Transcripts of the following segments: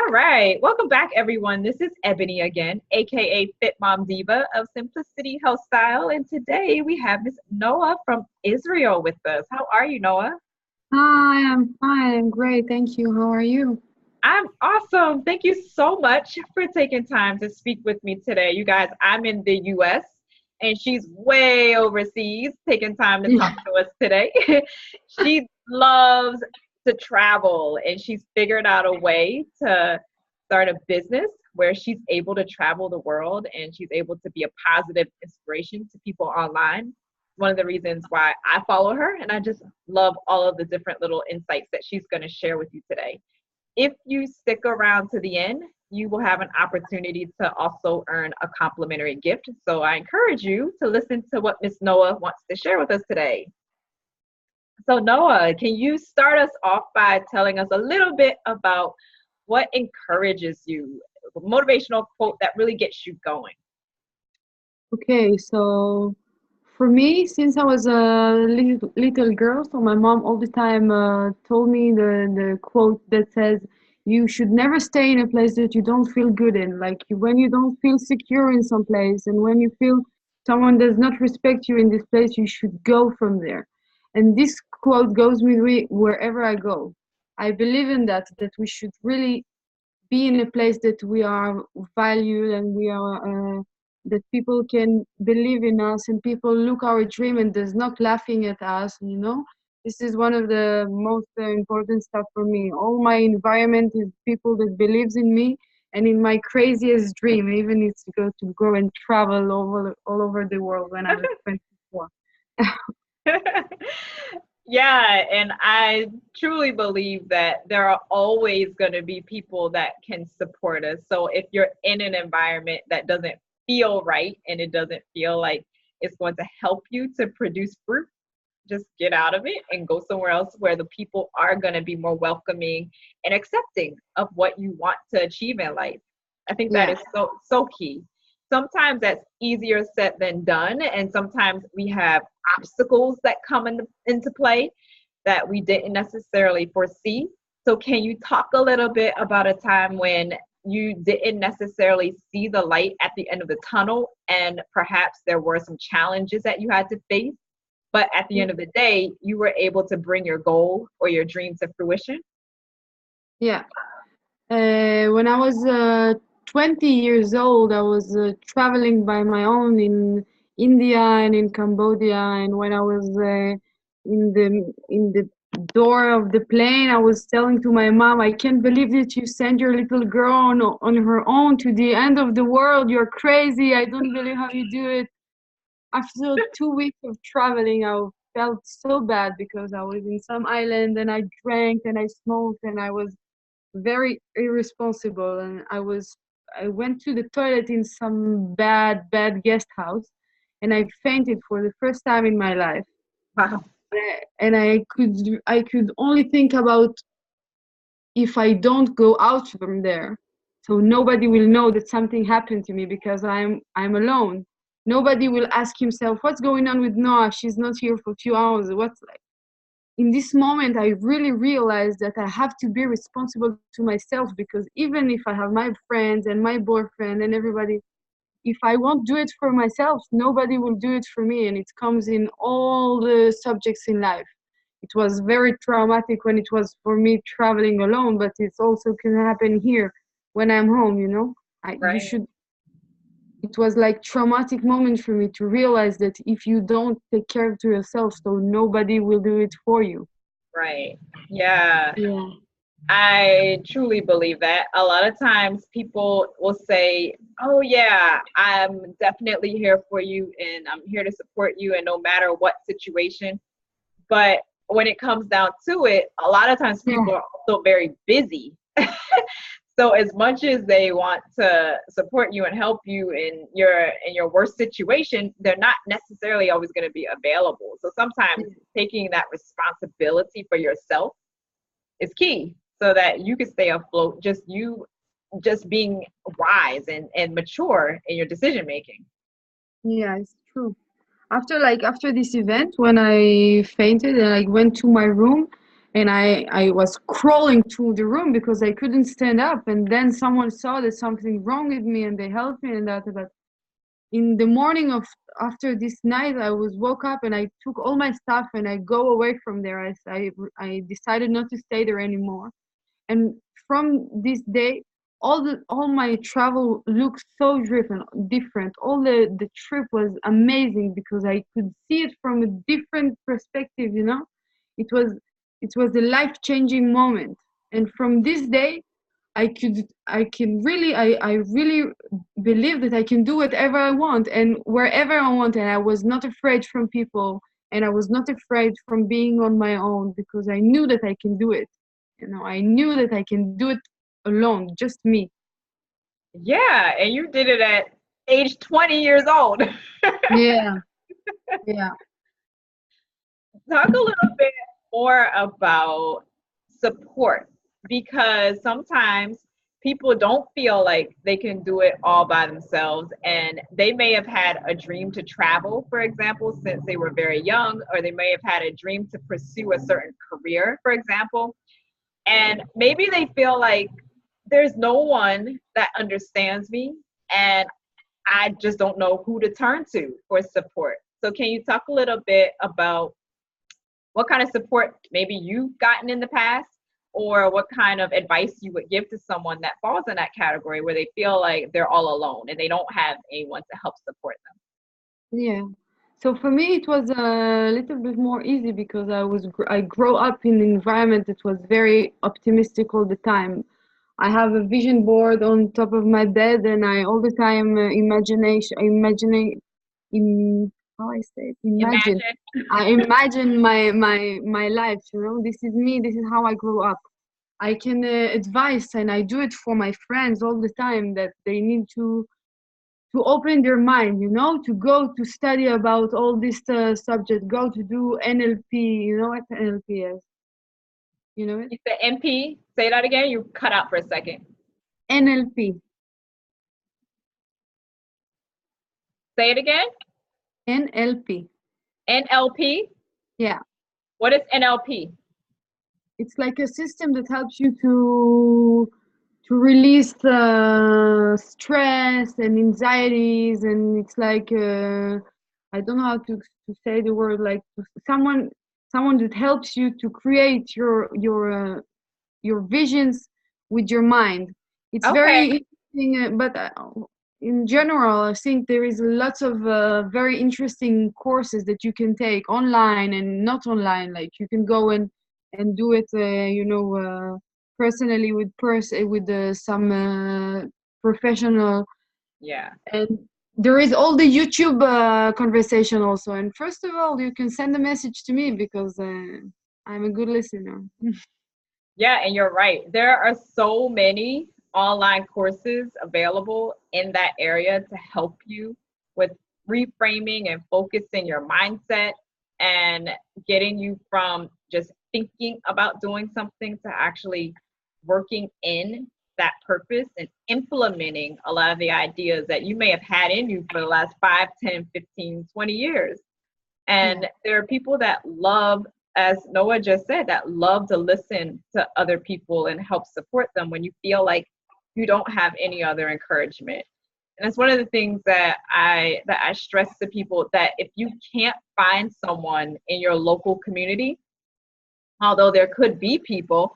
All right. Welcome back, everyone. This is Ebony again, a.k.a. Fit Mom Diva of Simplicity Health Style. And today we have Miss Noah from Israel with us. How are you, Noah? Hi, I'm fine. I'm great. Thank you. How are you? I'm awesome. Thank you so much for taking time to speak with me today. You guys, I'm in the US and she's way overseas taking time to Yeah. talk to us today. She loves to travel and she's figured out a way to start a business where she's able to travel the world and she's able to be a positive inspiration to people online. One of the reasons why I follow her, and I just love all of the different little insights that she's going to share with you today. If you stick around to the end, you will have an opportunity to also earn a complimentary gift. So I encourage you to listen to what Miss Noah wants to share with us today. So Noah, can you start us off by telling us a little bit about what encourages you, a motivational quote that really gets you going? Okay, so for me, since I was a little girl, so my mom all the time told me the quote that says, "You should never stay in a place that you don't feel good in. Like when you don't feel secure in some place, and when you feel someone does not respect you in this place, you should go from there." And this quote goes with me wherever I go. I believe in that we should really be in a place that we are valued and we are that people can believe in us and people look our dream and does not laughing at us. This is one of the most important stuff for me. All my environment is people that believes in me and in my craziest dream, even it's to go and travel all over the world when I was 24. Yeah, and I truly believe that there are always going to be people that can support us. So if you're in an environment that doesn't feel right and it doesn't feel like it's going to help you to produce fruit, just get out of it and go somewhere else where the people are going to be more welcoming and accepting of what you want to achieve in life. I think that Yeah. is so key. Sometimes that's easier said than done, and sometimes we have obstacles that come into play that we didn't necessarily foresee. So can you talk a little bit about a time when you didn't necessarily see the light at the end of the tunnel and perhaps there were some challenges that you had to face, but at the end of the day, you were able to bring your goal or your dream to fruition? Yeah. When I was 20 years old, I was traveling by my own in India and in Cambodia. And when I was in the door of the plane, I was telling to my mom, "I can't believe that you send your little girl on her own to the end of the world. You're crazy. I don't believe how you do it." After 2 weeks of traveling, I felt so bad because I was in some island and I drank and I smoked and I was very irresponsible, and I went to the toilet in some bad guest house and I fainted for the first time in my life. Wow. And I could only think about, if I don't go out from there, so nobody will know that something happened to me because I'm alone. Nobody will ask himself, "What's going on with Noah? She's not here for 2 hours." What's In this moment, I really realized that I have to be responsible to myself, because even if I have my friends and my boyfriend and everybody, if I won't do it for myself, nobody will do it for me. And it comes in all the subjects in life. It was very traumatic when it was for me traveling alone, but it also can happen here when I'm home. You Right. should. It was like traumatic moment for me to realize that if you don't take care to yourself, so nobody will do it for you. Right. Yeah. Yeah. I truly believe that. A lot of times people will say, "Oh, yeah, I'm definitely here for you and I'm here to support you, and no matter what situation." But when it comes down to it, a lot of times Yeah. people are also very busy. So as much as they want to support you and help you in your worst situation, they're not necessarily always going to be available. So sometimes taking that responsibility for yourself is key so that you can stay afloat, just being wise and mature in your decision making. Yeah, it's true. After this event, when I fainted and I went to my room, and I was crawling to the room because I couldn't stand up. And then someone saw that something wrong with me, and they helped me and that. But in the morning of after this night, I was woke up and I took all my stuff and I go away from there. I decided not to stay there anymore. And from this day, all my travel looked so different. All the trip was amazing because I could see it from a different perspective, you know. It was it was a life-changing moment. And from this day, I really believe that I can do whatever I want and wherever I want. And I was not afraid from people, and I was not afraid from being on my own because I knew that I can do it. You know, I knew that I can do it alone, just me. Yeah, and you did it at age 20 years old. Yeah, yeah. Talk a little bit more about support, because sometimes people don't feel like they can do it all by themselves, and they may have had a dream to travel, for example, since they were very young, or they may have had a dream to pursue a certain career, for example, and maybe they feel like there's no one that understands me, and I just don't know who to turn to for support. So can you talk a little bit about what kind of support maybe you've gotten in the past, or what kind of advice you would give to someone that falls in that category where they feel like they're all alone and they don't have anyone to help support them? Yeah. So for me, it was a little bit more easy because I grew up in an environment that was very optimistic all the time. I have a vision board on top of my bed, and I all the time imagining, in how I say it, imagine. Imagine. I imagine my life. You know, this is me. This is how I grew up. I can advise, and I do it for my friends all the time, that they need to open their mind, you know, to go to study about all this subject, go to do NLP. You know what NLP is? You know it? You said MP. Say that again. You cut out for a second. NLP. Say it again. NLP. NLP. Yeah. What is NLP? It's like a system that helps you to release stress and anxieties. And it's like I don't know how to say the word, like someone that helps you to create your visions with your mind. It's Okay. very interesting, but in general, I think there is lots of very interesting courses that you can take online and not online. Like you can go and do it, personally with some professional. Yeah. And there is all the YouTube conversation also. And first of all, you can send a message to me because I'm a good listener. Yeah, and you're right. There are so many online courses available in that area to help you with reframing and focusing your mindset and getting you from just thinking about doing something to actually working in that purpose and implementing a lot of the ideas that you may have had in you for the last 5, 10, 15, 20 years. Yeah. And there are people that love, as Noah just said, that love to listen to other people and help support them when you feel like you don't have any other encouragement. And it's one of the things that I stress to people, that if you can't find someone in your local community, although there could be people,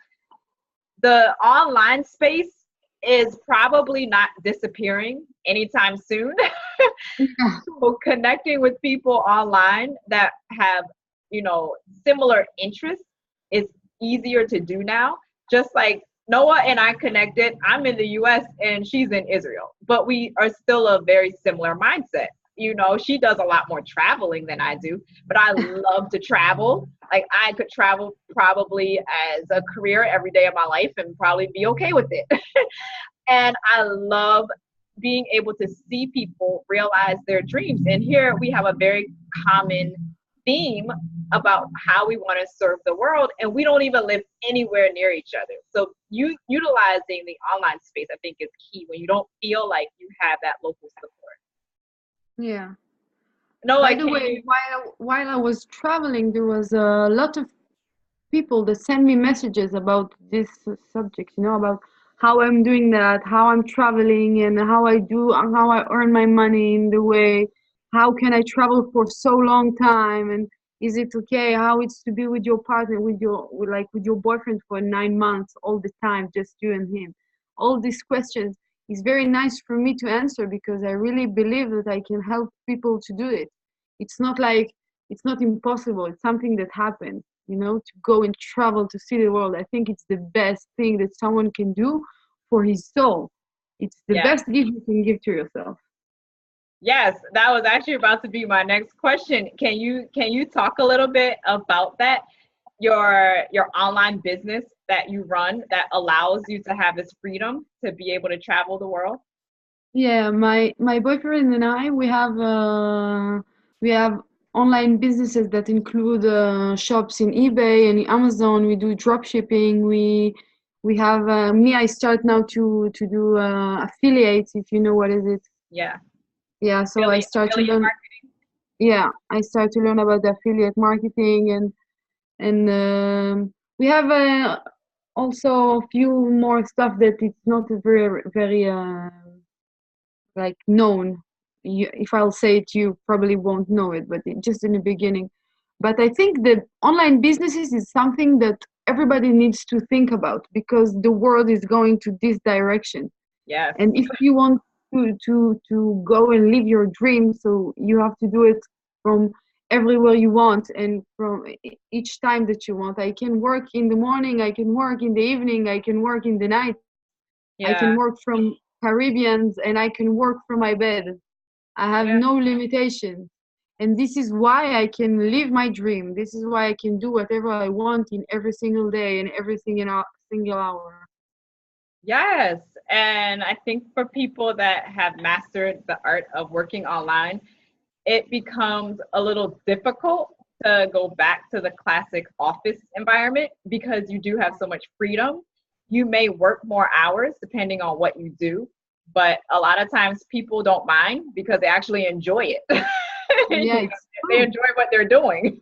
the online space is probably not disappearing anytime soon. Yeah. So connecting with people online that have, similar interests is easier to do now. Just like Noah and I connected, I'm in the US and she's in Israel, but we are still a very similar mindset. She does a lot more traveling than I do, but I love to travel. Like I could travel probably as a career every day of my life and probably be okay with it. And I love being able to see people realize their dreams. And here we have a very common theme about how we want to serve the world, and we don't even live anywhere near each other. So you utilizing the online space, I think, is key when you don't feel like you have that local support. Yeah. No, By like, the can way, you? while I was traveling, there was a lot of people that send me messages about this subject, about how I'm doing that, how I'm traveling, and how I earn my money in the way, how can I travel for so long time, and is it okay, how it's to be with your partner, with your boyfriend for 9 months all the time, just you and him. All these questions is very nice for me to answer because I really believe that I can help people to do it. It's not like it's not impossible. It's something that happens, to go and travel to see the world. I think it's the best thing that someone can do for his soul. It's the Yeah. best gift you can give to yourself. Yes, that was actually about to be my next question. Can you talk a little bit about that? Your online business that you run that allows you to have this freedom to be able to travel the world? Yeah, my boyfriend and I, we have online businesses that include shops in eBay and Amazon. We do drop shipping. We have me. I start now to do affiliates. If you know what is it. Yeah. Yeah, so I start to Affiliate learn. marketing. Yeah, I start to learn about the affiliate marketing, and we have also a few more stuff that it's not very like known. If I'll say it, you probably won't know it, but just in the beginning. But I think that online businesses is something that everybody needs to think about because the world is going to this direction. Yes. And if you want to go and live your dream, so you have to do it from everywhere you want and from each time that you want. I can work in the morning, I can work in the evening, I can work in the night, I Yeah. can work from Caribbeans, and I can work from my bed. I have Yeah. no limitations. And this is why I can live my dream. This is why I can do whatever I want in every single day and every single hour. Yes. And I think for people that have mastered the art of working online, it becomes a little difficult to go back to the classic office environment because you do have so much freedom. You may work more hours depending on what you do, but a lot of times people don't mind because they actually enjoy it. Yeah, it's They true. enjoy what they're doing.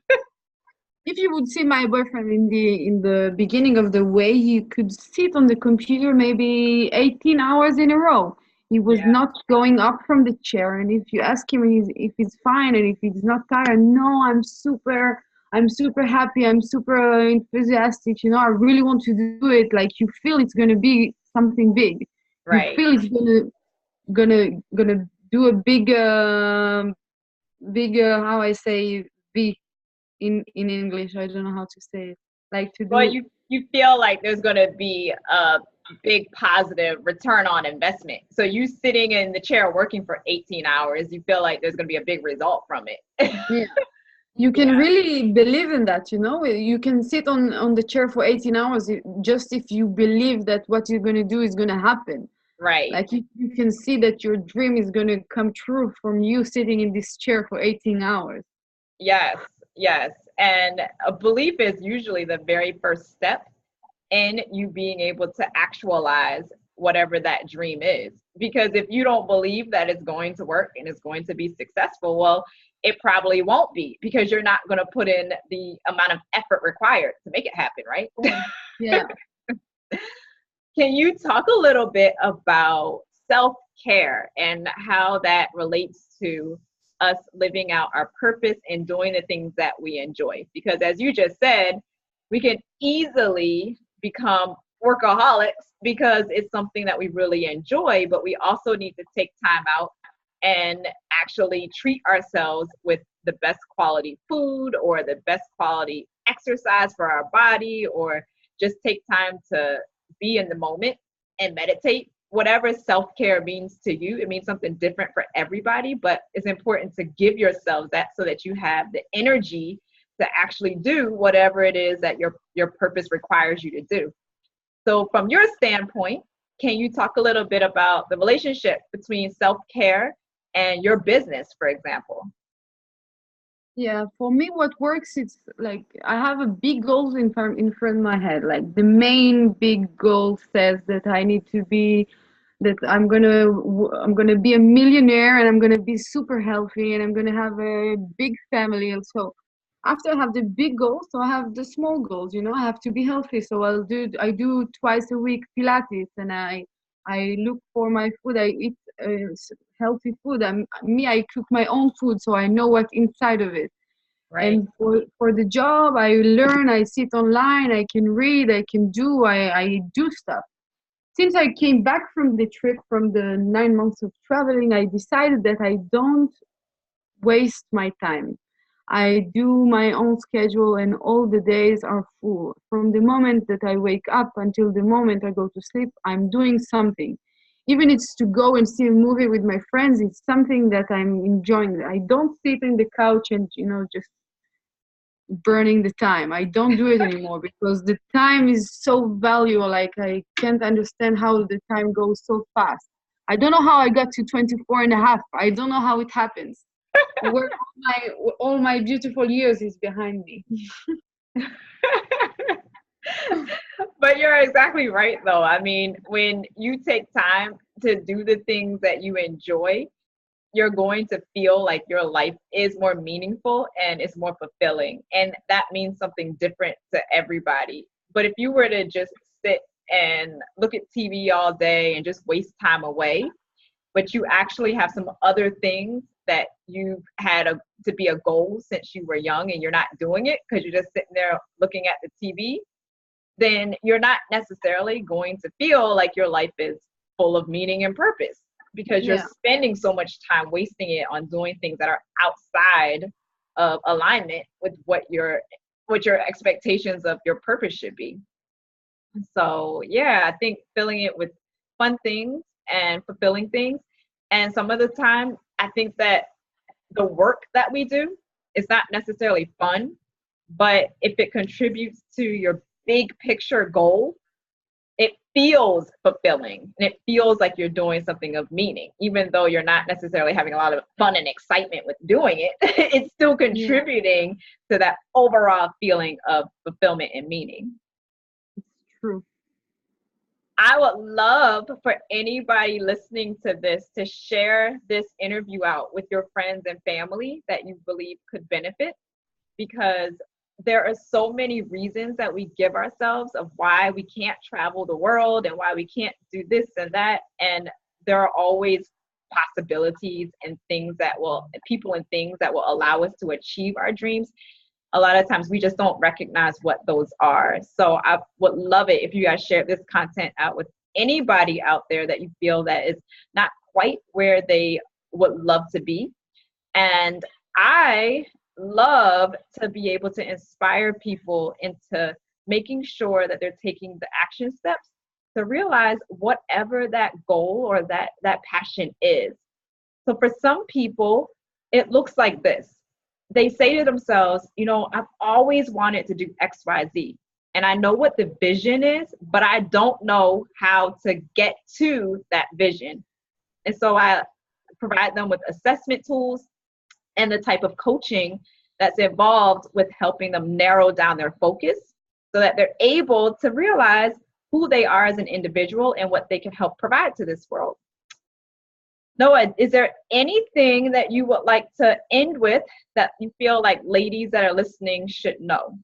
If you would see my boyfriend in the beginning of the way, he could sit on the computer maybe 18 hours in a row. He was Yeah, not going up from the chair. And if you ask him if he's fine and if he's not tired, no, I'm super happy. I'm super enthusiastic. I really want to do it. Like you feel it's gonna be something big. You right. feel it's gonna do a big how I say big in English. I don't know how to say it. Like to Well, do. you feel like there's going to be a big positive return on investment. So you sitting in the chair working for 18 hours, you feel like there's going to be a big result from it. Yeah. You Yeah, can really believe in that, You can sit on the chair for 18 hours just if you believe that what you're gonna do is gonna happen. right. Like you can see that your dream is gonna come true from you sitting in this chair for 18 hours. Yes, yes. And a belief is usually the very first step in you being able to actualize whatever that dream is. Because if you don't believe that it's going to work and it's going to be successful, well, it probably won't be because you're not going to put in the amount of effort required to make it happen, right? Yeah. Can you talk a little bit about self care and how that relates to us living out our purpose and doing the things that we enjoy? Because as you just said, we can easily become workaholics because it's something that we really enjoy, but we also need to take time out and actually treat ourselves with the best quality food or the best quality exercise for our body or just take time to be in the moment and meditate. Whatever self care means to you, it means something different for everybody, but it's important to give yourselves that so that you have the energy to actually do whatever it is that your purpose requires you to do. So, from your standpoint, can you talk a little bit about the relationship between self care and your business, for example? Yeah, for me, what works is like I have a big goals in front of my head. Like the main big goal says that I need to be, that I'm gonna be a millionaire and I'm gonna be super healthy and I'm gonna have a big family also. After I have the big goals, so I have the small goals. I have to be healthy, so I do twice a week Pilates, and I look for my food. I eat healthy food. I cook my own food, so I know what's inside of it. Right. And for the job, I learn. I sit online. I can read. I can do. I do stuff. Since I came back from the trip, from the 9 months of traveling, I decided that I don't waste my time. I do my own schedule, and all the days are full. From the moment that I wake up until the moment I go to sleep, I'm doing something. Even it's to go and see a movie with my friends, it's something that I'm enjoying. I don't sit in the couch and just burning the time. I don't do it anymore because the time is so valuable. Like, I can't understand how the time goes so fast. I don't know how I got to 24 and a half. I don't know how it happens. Where all my beautiful years is behind me. But you're exactly right, though. I mean, when you take time to do the things that you enjoy, you're going to feel like your life is more meaningful and it's more fulfilling. And that means something different to everybody. But if you were to just sit and look at TV all day and just waste time away, but you actually have some other things that you've had to be a goal since you were young and you're not doing it because you're just sitting there looking at the TV, then you're not necessarily going to feel like your life is full of meaning and purpose because you're Yeah, spending so much time wasting it on doing things that are outside of alignment with what your expectations of your purpose should be. So yeah, I think filling it with fun things and fulfilling things. And some of the time, I think that the work that we do is not necessarily fun, but if it contributes to your big picture goal, it feels fulfilling and it feels like you're doing something of meaning, even though you're not necessarily having a lot of fun and excitement with doing it. It's still yeah, contributing to that overall feeling of fulfillment and meaning. true. I would love for anybody listening to this to share this interview out with your friends and family that you believe could benefit, because there are so many reasons that we give ourselves of why we can't travel the world and why we can't do this and that. And there are always possibilities and people and things that will allow us to achieve our dreams. A lot of times we just don't recognize what those are. So I would love it if you guys share this content out with anybody out there that you feel that is not quite where they would love to be. And I love to be able to inspire people into making sure that they're taking the action steps to realize whatever that goal or that passion is. So for some people, it looks like this. They say to themselves, I've always wanted to do XYZ. And I know what the vision is, but I don't know how to get to that vision. And so I provide them with assessment tools and the type of coaching that's involved with helping them narrow down their focus so that they're able to realize who they are as an individual and what they can help provide to this world. Noah, is there anything that you would like to end with that you feel like ladies that are listening should know?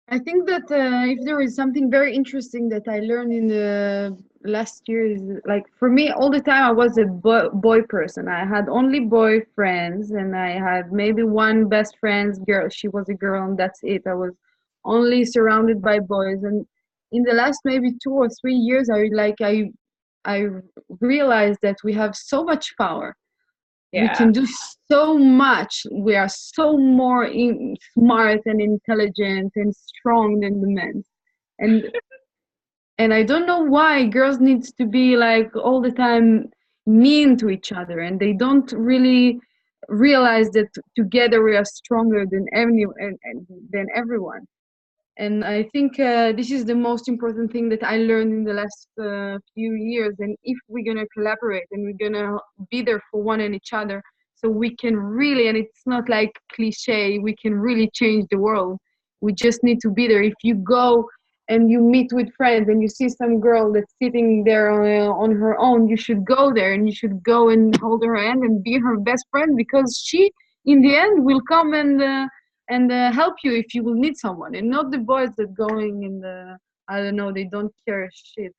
I think that if there is something very interesting that I learned in the last year is, like, for me, all the time I was a boy person. I had only boyfriends, and I had maybe one best friend's girl. She was a girl, and that's it. I was only surrounded by boys. And in the last maybe 2 or 3 years, I realized that we have so much power. We Yeah. can do so much. We are so more smart and intelligent and strong than the men. And and I don't know why girls needs to be like all the time mean to each other, and they don't really realize that together we are stronger than and than everyone. And I think this is the most important thing that I learned in the last few years. And if we're gonna collaborate and we're gonna be there for one and each other, so we can really, and it's not like cliche, we can really change the world. We just need to be there. If you go and you meet with friends and you see some girl that's sitting there on her own, you should go there and you should go and hold her hand and be her best friend, because in the end will come and help you if you will need someone, and not the boys that going in the, I don't know, they don't care shit.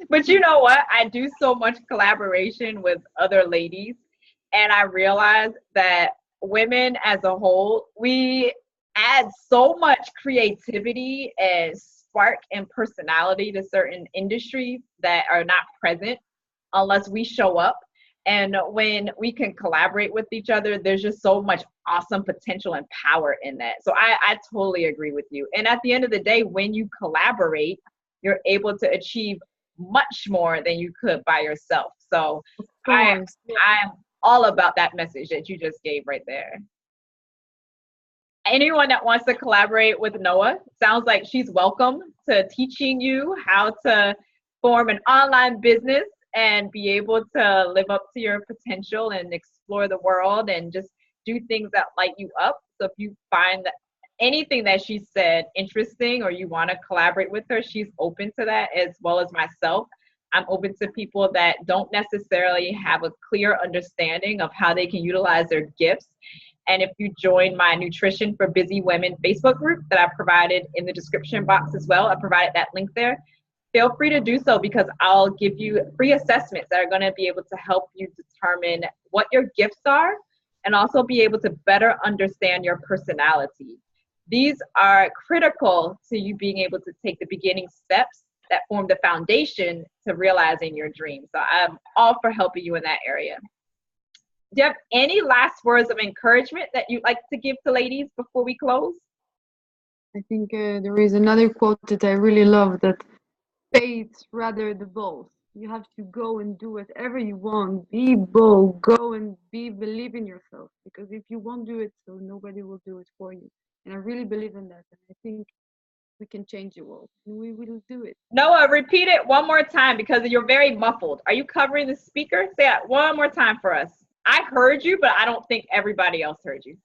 But you know what? I do so much collaboration with other ladies, and I realize that women as a whole, we add so much creativity and spark and personality to certain industries that are not present unless we show up. And when we can collaborate with each other, there's just so much awesome potential and power in that. So I totally agree with you. And at the end of the day, when you collaborate, you're able to achieve much more than you could by yourself. So Of I course, yeah. I'm all about that message that you just gave right there. Anyone that wants to collaborate with Noah, sounds like she's welcome to teaching you how to form an online business and be able to live up to your potential and explore the world and just do things that light you up. So if you find that anything that she said interesting or you want to collaborate with her, she's open to that, as well as myself. I'm open to people that don't necessarily have a clear understanding of how they can utilize their gifts. And if you join my Nutrition for Busy Women Facebook group that I provided in the description box as well, I provided that link there. Feel free to do so, because I'll give you free assessments that are going to be able to help you determine what your gifts are and also be able to better understand your personality. These are critical to you being able to take the beginning steps that form the foundation to realizing your dreams. So I'm all for helping you in that area. Do you have any last words of encouragement that you'd like to give to ladies before we close? I think there is another quote that I really love, that faith rather the bold. You have to go and do whatever you want. Be bold. Go and believe in yourself. Because if you won't do it, so nobody will do it for you. And I really believe in that. And I think we can change the world. And we will do it. Noah, repeat it one more time because you're very muffled. Are you covering the speaker? Say it one more time for us. I heard you, but I don't think everybody else heard you.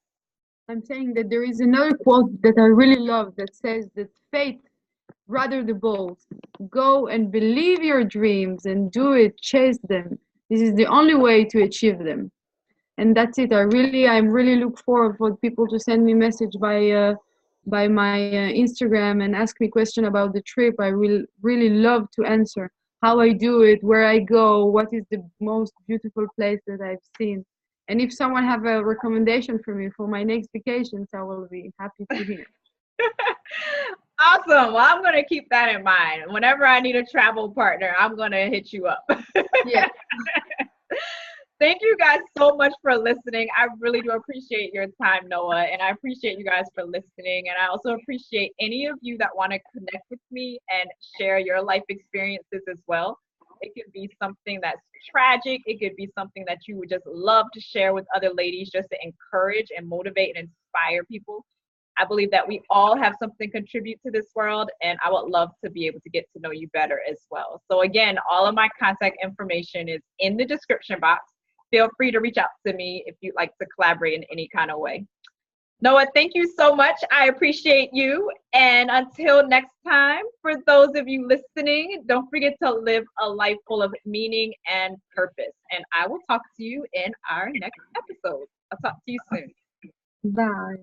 I'm saying that there is another quote that I really love that says that faith rather the bold. Go and believe your dreams and do it, chase them. This is the only way to achieve them. And that's it. I'm really look forward for people to send me message by my Instagram and ask me question about the trip. I will really love to answer how I do it, where I go, what is the most beautiful place that I've seen. And if someone have a recommendation for me for my next vacations, I will be happy to hear. Awesome. Well, I'm going to keep that in mind. Whenever I need a travel partner, I'm going to hit you up. Yeah. Thank you guys so much for listening. I really do appreciate your time, Noah, and I appreciate you guys for listening. And I also appreciate any of you that want to connect with me and share your life experiences as well. It could be something that's tragic. It could be something that you would just love to share with other ladies just to encourage and motivate and inspire people. I believe that we all have something to contribute to this world, and I would love to be able to get to know you better as well. So again, all of my contact information is in the description box. Feel free to reach out to me if you'd like to collaborate in any kind of way. Noah, thank you so much. I appreciate you. And until next time, for those of you listening, don't forget to live a life full of meaning and purpose. And I will talk to you in our next episode. I'll talk to you soon. Bye.